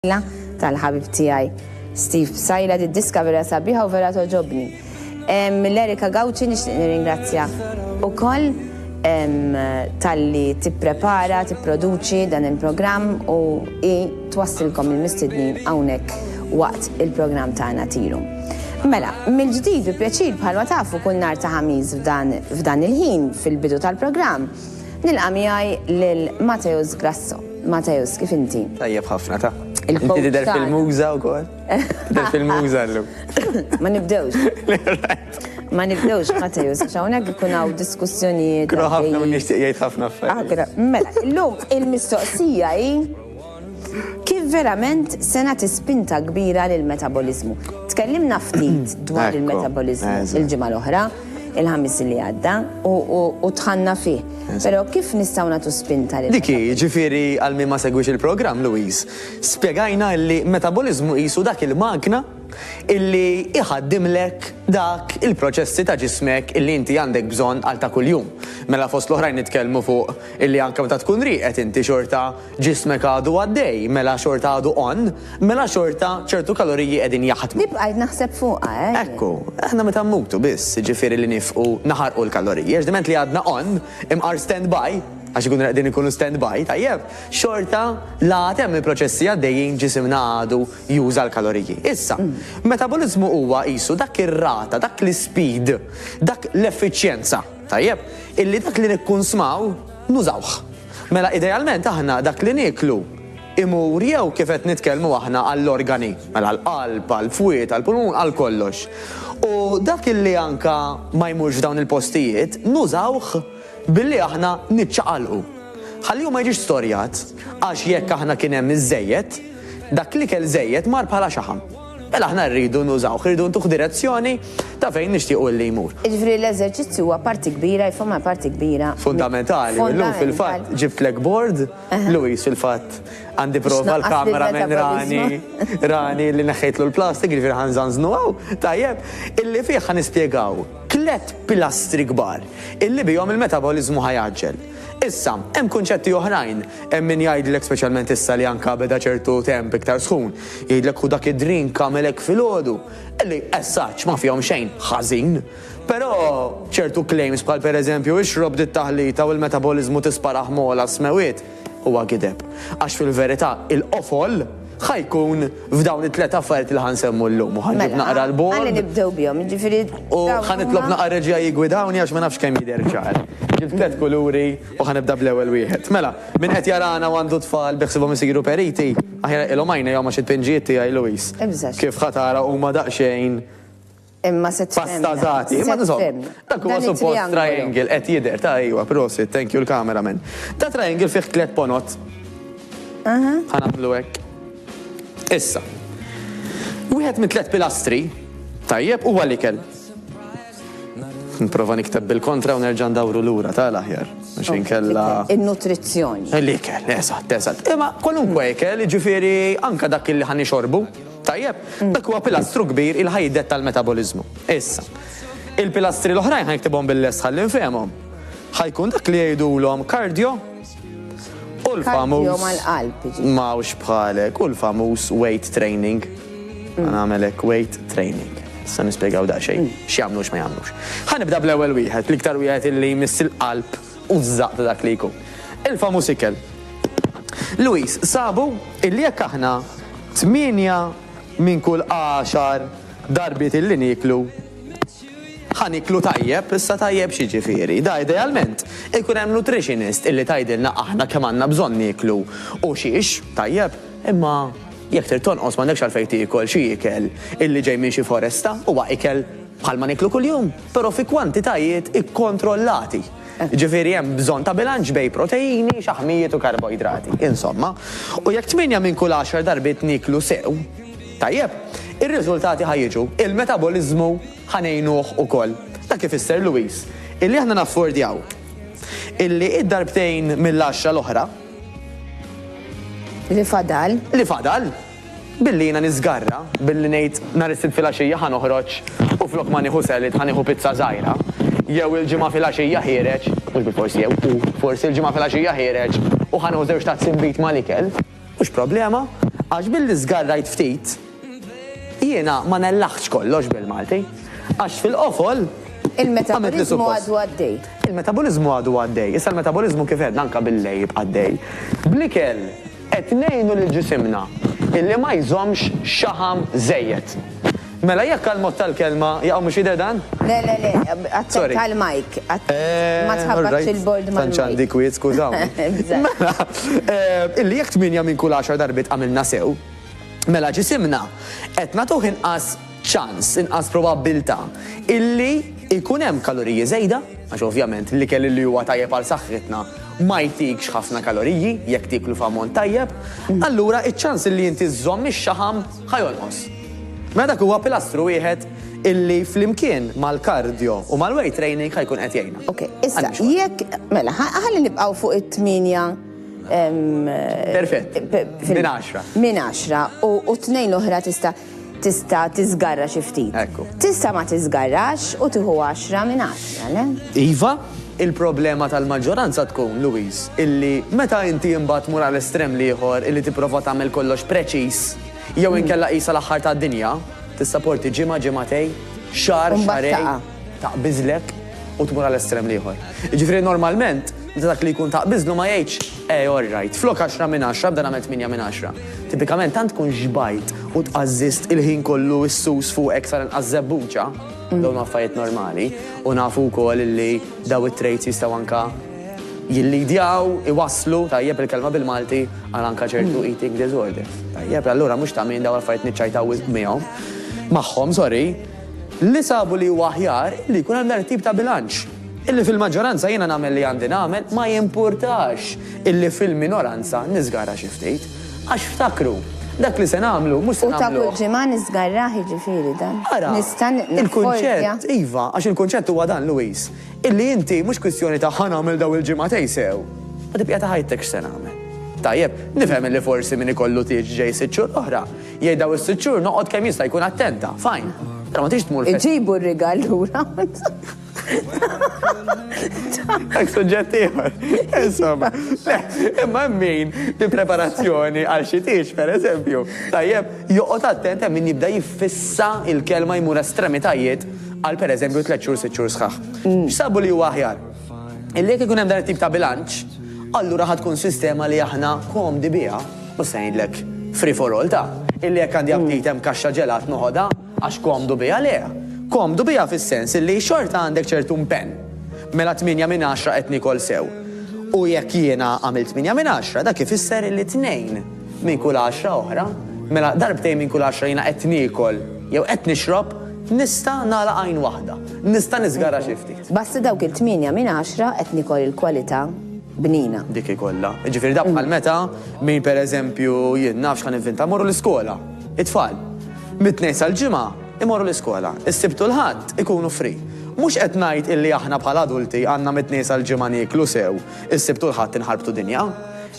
tal-ħabib tiegħi Steve Sajla d-diskavera sabiħa u vera toġobni. L-Erika Gawċi nixtieq nirringrazzja ukoll tal-li tipprepara, tipproduċi dan il-programm u twassilkom il-mistednin hawnhekk waqt il-programm tagħna tiru. Mela, mill-ġdid bi pjaċir bħalma tafu kull nhar ta' ħamis f'dan il-ħin fil-bidu tal-programm nilqa' miegħi lil Mateusz Grasso. Mateusz, kif inti? Tajjeb ħafna ta'. Inti tidher fil-muża wkoll? Tidher fil-muża llum. Ma nibdewx, Mateusz, għax hawnhekk ikun hawn diskussjonijiet. Kru ħafna min nixtieq jgħid ħafna affarijiet. Mela, llum il-mistoqsija hi kif verament se nagħti spinta kbira lill-metabolizmu. Tkellimna ftit dwar il-metabolizmu il-ġimgħa l-oħra, il-ħamis li għadda u tħanna fih. Pero kif nistgħu nagħtu spinta lil Diki, ġifieri għal min ma segwix il-programm, Louise, spjegajna li metabolizmu qisu dak il-magna illi iħaddimlek dak il-proċessi ta' ġismek illi inti għandek bżonn għal ta' kuljum. Mela fost l-oħrajn nitkellmu fuq illi anke meta tkun rieqed inti xorta ġismek għadu għaddej, mela xorta għadu on, mela xorta ċertu kaloriji qegħdin jaħdmu. Nibqgħid naħseb fuqha, Ekku, aħna meta mmutu biss, ġifieri li nifqu naħarqu l-kaloriji, għax li għadna on, imqar stand-by, għax ikun qegħdin ikunu stand-by, tajjeb, xorta la hemm il-proċessi għaddejjin ġisimna għadu juża l-kaloriji. Issa, metabolizmu huwa qisu dak ir-rata, dak l-speed, dak l-effiċjenza, tajjeb, illi dak li nikkonsmaw nużawh. Mela idealment aħna dak li nieklu imur jew kif qed nitkellmu aħna għall-organi, mela għall-qalb, għall-fwiet, għall-pulmun, għal kollox. U dak illi anka ma jmurx f'dawn il-postijiet nużawh billi aħna nitċaqalqu. Ħalliju ma jiġix storjat, għax jekk aħna kien hemm iż-żejjed, dak li kell żejjed mar bħala xaħam. Mela aħna rridu nużawh, rridu ntuħ direzzjoni ta' fejn nixtiequ li jmur. Jiġifieri l-eżerċizzju huwa parti kbira, jfhomha parti kbira. Fundamentali, illum fil-fatt ġibt lek board, Louise fil-fatt għandi prova l-kameraman Rani li neħħejtlu l-plastik, ġifieri ħanżanżnuhaw, tajjeb, illi fih ħanispjegaw 3 pilastri kbar illi bihom il-metabolizmu ħajaġġel. Issa, hemm kunċetti oħrajn, hemm min jgħidlek speċjalment issa li anke beda ċertu temp iktar sħun, jgħidlek hu dak id-drink għamelek filgħodu, illi essaċ ma fihom xejn ħażin. Però ċertu claims bħal pereżempju ixrob dit-taħlita u l-metabolizmu tisparaħ mola smewiet huwa gideb. Għax fil-verità il-qofol ħajkun f'dawn it-tlet affarijiet li ħansemmu llum u ħanġib naqra l-bord. Ħalli nibdew bihom, jiġifieri. U ħanitlob naqra reġija jigwidawni għax ma nafx kemm jidher ċar. Ġib 3 kuluri u ħanibda bl-ewwel wieħed. Mela, min qed jarana għandu tfal biħsibhom isiru periti, aħjar ilhom għajna jew ma xi pinġiet tiegħi Louise. Kif ħatara huma daqsxejn imma se pastazati, imma nżomm. Dak huwa suppost triangle qed jidher ta' ejwa, prosit, thank you l-cameraman. Ta' triangle fih 3 ponot. Ħanagħmlu hekk. Issa, wieħed minn 3 pilastri, tajjeb huwa l-ikel. Nprova nikteb bil-kontra u nerġa' ndawru lura tal-aħjar. Għax inkella in-nutrizzjoni. L-ikel, eżatt. Imma kwalunkwe ikel, ġifieri anke dak li ħan nixorbu, tajjeb, dak huwa pilastru kbir il ħajdet tal-metabolizmu. Issa, il-pilastri l-oħrajn ħajktibhom bil-lest ħalli nfehmhom. Ħajkun dak li jgħidulhom kardio u l-famuż mawx bħalek u l-famuż weight training. Għanamelek weight training. Issa nispjegaw daqsxejn x'jagħmlux ma jagħmlux. Ħanibda bl-ewwel wieħed, l-iktar wieħed illi jmiss il-qalb u żżaq ta' dak li jkun. Il-famuż ikel. Louise, sabu illi jekk aħna 8 minn kull 10 darbiet illi niklu ħaniklu tajjeb, issa tajjeb xi ġifieri. Da idealment ikun hemm nutritionist illi tgħidilna aħna kemm għandna bżonn niklu u xiex tajjeb, imma jekk trid tonqos m'għandekx għalfejn tiekol xi ikel illi ġej minn xi foresta huwa ikel bħalma niklu kuljum, però fi kwantitajiet ikkontrollati. Ġifieri hemm bżonn ta' bilanċ bejn proteini, xaħmijiet u karboidrati. Insomma, u jekk 8 minn kull 10 darbiet niklu sew, tajjeb, ir-riżultati ħajjiġu, il-metabolizmu ħanejnuh ukoll. Dak ifisser Louise, illi aħna naffordjaw, illi id-darbtejn mill-10 l-oħra Li fadal, billi jina nizgarra, billi ngħid nhar is-sibt filgħaxija ħanoħroġ u flok ma nieħu sellit ħanieħu pizza żgħira, jew il-ġimgħa filgħaxija ħireġ, mhux bil-forsi jew forsi il-ġimgħa filgħaxija ħireġ u ħanieħu żewġ tazzi bit mal-ikel, mhux problema, Għax billi żgarrajt ftit, jiena ma nellaħx kollox bil-Malti. Għax fil-qofol Il-metabolizmu għadu għaddej. Il-metabolizmu għadu għaddej. Issa il-metabolizmu kif għedna anka bil-lej għaddej. Blikel, qed ngħinu lil ġisimna illi ma jżomx xaħam żejjed. Mela jekk għal-mod tal-kelma jaqgħu mhux jidher dan? Le, attent għal-mike. Ma tħabbax il-bord mal-mike. Tanċandi kwiet, skużawni. Mela, illi jekk 8 minn kull 10 darbit għamilna sew, mela ġisimna qed nagħtuh inqas ċans, inqas probabbilta illi ikun hemm kaloriji żejda, għax ovvjament li kelli li huwa tajjeb għal saħħitna ma jtikx ħafna kaloriji jekk tiklu f'ammont tajjeb, allura iċ-ċans illi inti żżomm ix-xaħam ħajolqos. Mela dak huwa pilastru wieħed illi flimkien mal-kardio u mal-weight training ħajkun qed jgħinna. Ok, issa jekk mela ħalli nibqgħu fuq it-8 Perfett. Min 10. Min 10 u tnejn l-oħra tista' tiżgarra xi ftit. Ekku. Tista' ma tiżgarrax u tieħu 10 minn 10, le? Iva, il-problema tal-maġġoranza tkun, Louise, illi meta inti imbagħad mur għall-estrem ieħor illi tipprova tagħmel kollox preċiż, jew inkella qisha l-aħħar tad-dinja, tissapporti ġimgħa ġimgħatej, xarej, taqbiżlek u tmur għall-estrem ieħor. Jiġifieri normalment, meta dak li jkun taqbiżlu ma jgħidx, all right, flok 10 minn 10 bda nagħmel 8 minn 10. Tipikament tant tkun xbajt u tqażżist il-ħin kollu s-sus fuq sar inqas żebbuċa, dawn affarijiet normali, u nafu wkoll illi daw it-traits jistgħu anke jillidjaw, iwasslu, tajjeb il-kelma bil-Malti, għal anka ċertu eating disorder. Tajjeb, allura mhux ta' min daw affarijiet niċċajtaw miegħhom, magħhom, sorry, li sabu li huwa aħjar li jkun hemm dan tip ta' bilanċ. Illi fil-maġġoranza jiena nagħmel li għandi nagħmel ma jimpurtax illi fil-minoranza niżgara xi ftit. Għax ftakru, dak li se nagħmlu mhux se nagħmlu. U ta' kull ġimgħa niżgarrah jiġifieri dan. Ara, il-kunċett, iva, għax il-kunċett huwa dan, Louise. Illi inti mhux kwistjoni ta' ħa nagħmel daw il-ġimgħatej sew. Ma tibqa' ta' ħajtek x'se nagħmel. Tajjeb, nifhem li forsi min ikollu tiġi ġej 6 xhur oħra. Jgħid daw is-6 xhur noqgħod kemm jista' jkun attenta, fajn. Tra ma tix tmur. Iġibu r-rigal lura. Dak suġġett ieħor. Insomma, imma min bi preparazzjoni għal xi tix, pereżempju, tajjeb, joqgħod attent hemm min jibda jiffissa il-kelma jmur estremitajiet għal pereżempju 3 xhur 6 xhur sħaħ. X'sabu li huwa aħjar? Illi jekk ikun hemm dan it-tip ta' bilanċ, allura ħadkun sistema li aħna komdi biha, mhux se ngħidlek free for all ta' illi jekk għandi aptit hemm kaxxa ġelat noħodha għax komdu biha leha. Komdu biha fis-sens illi xorta għandek ċertu impenn. Mela 8 minn 10 qed nikol sew. U jekk jiena għamilt 8 minn 10, dak ifisser illi 2 minn kull 10 oħra, mela darbtejn minn kull 10 jiena qed nikol jew qed nixrob, nista' nagħlaq għajn waħda. Nista' niżgara xi ftit. Basta dawk il-8 minn 10 qed nikol il-kwalità bnina. Dik ikollha. Ġifieri dak bħal meta min pereżempju jien nafx kan inventa morru l-iskola. It-tfal. Mit-tnejn sal-ġimgħa imorru l-iskola. Is-sibtu l-ħadd ikunu free. Mhux qed ngħid illi aħna bħala adulti għandna mit-tnejn sal-ġimgħa nieklu sew, is-sibtu l-ħadd inħarbtu dinja.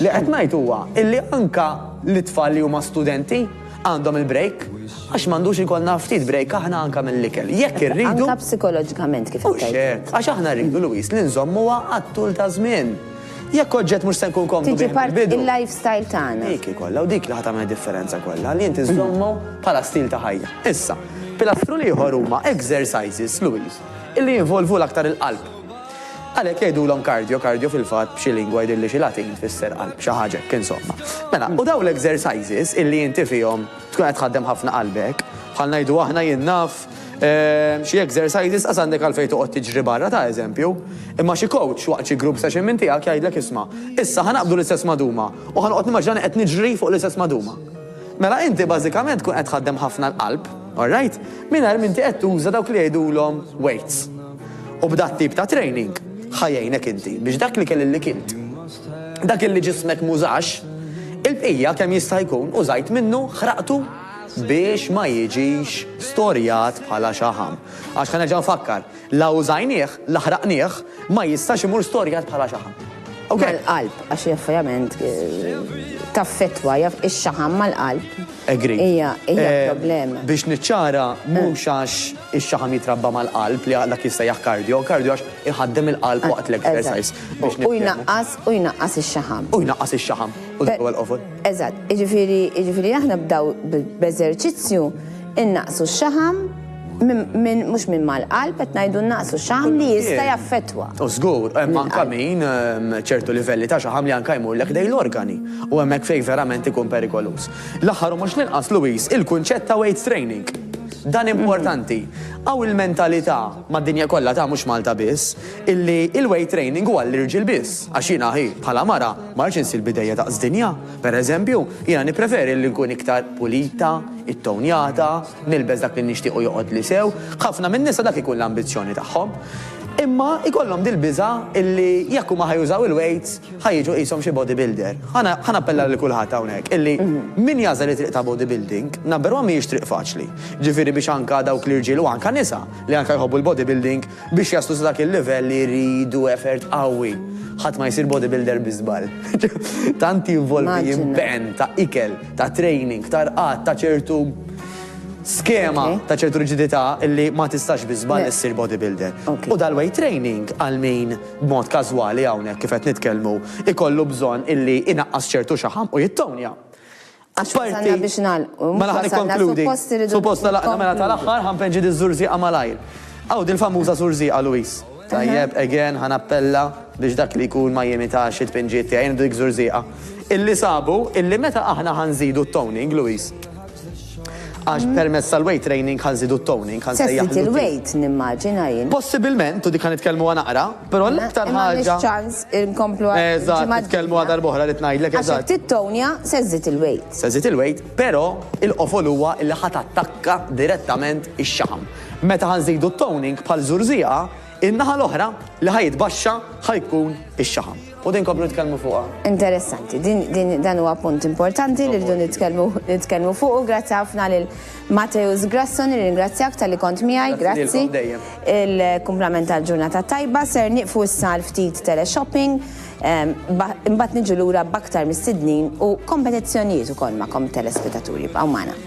Li qed ngħid huwa illi anka l-itfal li huma studenti għandhom il-break għax m'għandux ikollna ftit break aħna anka mill-ikel. Jekk irridu. Anka psikoloġikament kif tgħid. Għax aħna rridu Louise li nżommuha għat-tul ta' żmien. Jekk oġġett mhux se nkun komdu tiġi parti il-lifestyle tagħna. Dik ikollha u dik li ħadd tagħmel differenza kollha li inti żommu bħala stil ta' ħajja. Issa, pilastru ieħor huma exercises, Louise, illi jinvolvu l-aktar il-qalb. Għalhekk jgħidulhom cardio fil-fatt b'xi lingwa jgħidilli xi Latin tfisser qalb, xi ħaġa insomma. Mela, u dawn l-exercises illi inti fihom tkun qed tħaddem ħafna qalbek, bħal ngħidu aħna jien naf xi exercises għas għandek għalfejn toqgħod tiġri barra ta' eżempju, imma xi coach waqt xi group session minn tiegħek jgħidlek isma' issa ħanaqbdu l-istess maduma u ħanqgħod nimmaġġani qed niġri fuq l-istess maduma. Mela inti bażikament tkun qed tħaddem ħafna l-qalb, all right? Mingħajr inti qed tuża dawk li jgħidulhom weights. U b'dat tip ta' training ħajjejnek inti biex dak li kellek int. Dak li ġismek mużax, il-bqija kemm jista' jkun użajt minnu ħraqtu biex ma jiġix storjat bħala xaħam. Għax ħanerġa' nfakkar, la użajnieh, la ħraqnieh, ma jistax imur storjat bħala xaħam. Mal-qalb, għax jaffajament taffetwa ix-xaħam mal-qalb. Agri. Hija problema. Biex niċċara mhux għax ix-xaħam jitrabba mal-qalb li dak jista' jaħ kardio għax iħaddem il-qalb waqt l-exercise. U jnaqqas ix-xaħam. U jnaqqas ix-xaħam. U dak huwa l-qofol. Eżatt, jiġifieri aħna bdaw b'eżerċizzju innaqsu x-xaħam mhux minn mal-qalb qed ngħidu naqsu x-xaħam li jista' jaffettwa. U żgur, hemm anke min ċertu livelli ta' xaħam li anke jmurlek dejn l-organi u hemmhekk fejn verament ikun perikolus. L-aħħar u mhux l-inqas Luis, il-kunċett ta' weight training. Dan importanti. Għaw il-mentalità mad-dinja kollha ta' mhux Malta biss, illi il-weight training huwa l-irġiel biss. Għax jiena bħala mara ma rridx insir bidejja ta' dinja. Pereżempju, jiena nippreferi li nkun iktar pulita, it-tonjata, nilbes dak li nixtiequ joqgħod li sew. Ħafna minn nisa dak ikun l-ambizzjoni tagħhom. Imma ikollhom dil-biża illi jekk huma ħajużaw il-weights ħajġu qishom xi bodybuilder. Ħana appella lil kulħadd hawnhekk illi min jażel it-triq ta' bodybuilding number one mhijiex triq faċli. Ġifieri biex anke dawk l-irġiel u anke nisa li anke jħobbu l-bodybuilding biex jaslu sa dak il-livell li jridu effort qawwi. Ħadd ma jsir bodybuilder biżbal. Tant jinvolvi jimpenn ta' ikel, ta' training, ta' rqat, ta' ċertu skema ta' ċertu riġidità illi ma tistax biżbal issir bodybuilder. U dal-weight training għal min b'mod każwali hawnhekk kif qed nitkellmu ikollu bżonn illi inaqqas ċertu xaħam u jittonja. Għax wasalna biex nagħlqu. Mela ħan ikkonkludi. Supposta laqna mela tal-aħħar ħanpenġi diż-żurżieqa malajr. Aw dil-famuża żurżieqa Luis. Tajjeb, again ħan appella biex dak li jkun ma jimitax it-tpinġiet tiegħi dik żurżieqa. Illi sabu illi meta aħna ħanżidu t-toning, Luis. Għax permezz tal-weight training ħanżidu t-toning, ħansejjaħ il-weight nimmaġina jien. Possibilment, u dik kan nitkellmu naqra, però l-aktar ħaġa. ċans inkomplu Eżatt, nitkellmu għadar boħra li tnajdlek eżatt. Għax tit-tonja seżżit il-weight. Seżżit il-weight, però il-qofol huwa li ħadd attakka direttament ix-xaħam. Meta ħanżidu t-toning bħal żurżieqa, in-naħa l-oħra li ħajtbaxxa ħajkun ix-xaħam. U din komplu nitkellmu fuqha. Interessanti, dan huwa punt importanti li rridu nitkellmu fuq. Grazzi ħafna lil Mateus Grasson, nirringrazzjak tal-li kont miegħi, grazzi. Il-kumplament tal-ġurnata tajba, ser nieqfu issa l-ftit teleshopping, imbagħad niġu lura b'aktar mistednin u kompetizzjonijiet ukoll magħkom telespettaturi b'għaw magħna.